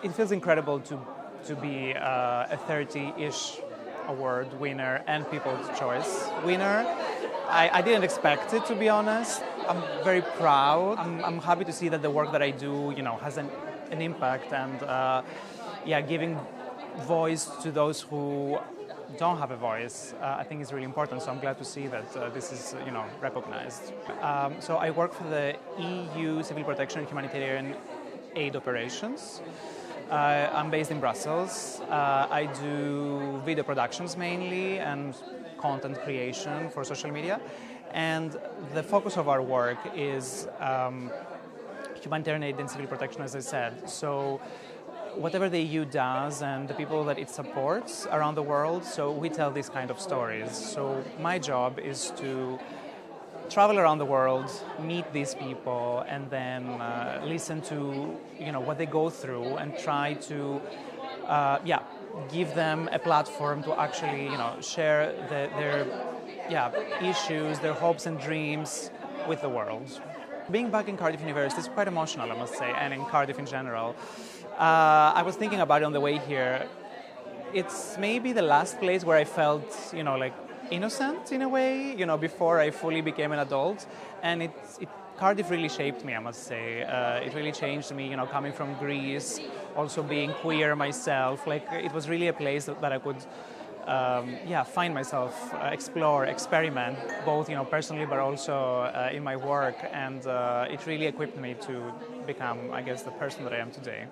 It feels incredible to be a 30-ish award winner and People's Choice winner. I didn't expect it, to be honest. I'm very proud. I'm happy to see that the work that I do, has an impact and, giving voice to those who don't have a voice, I think is really important. So I'm glad to see that this is, recognized. So I work for the EU Civil Protection and Humanitarian Aid Operations. I'm based in Brussels. I do video productions mainly and content creation for social media. And the focus of our work is humanitarian aid and civil protection, as I said. So whatever the EU does and the people that it supports around the world, so we tell these kind of stories. So my job is to travel around the world, meet these people, and then listen to what they go through and try to give them a platform to actually share their issues, their hopes and dreams with the world. Being back in Cardiff University is quite emotional, I must say, and in Cardiff in general. I was thinking about it on the way here. It's maybe the last place where I felt, innocent in a way, before I fully became an adult. And Cardiff really shaped me, I must say. It really changed me, coming from Greece, also being queer myself. It was really a place that I could, find myself, explore, experiment, both, personally, but also in my work. And it really equipped me to become, I guess, the person that I am today.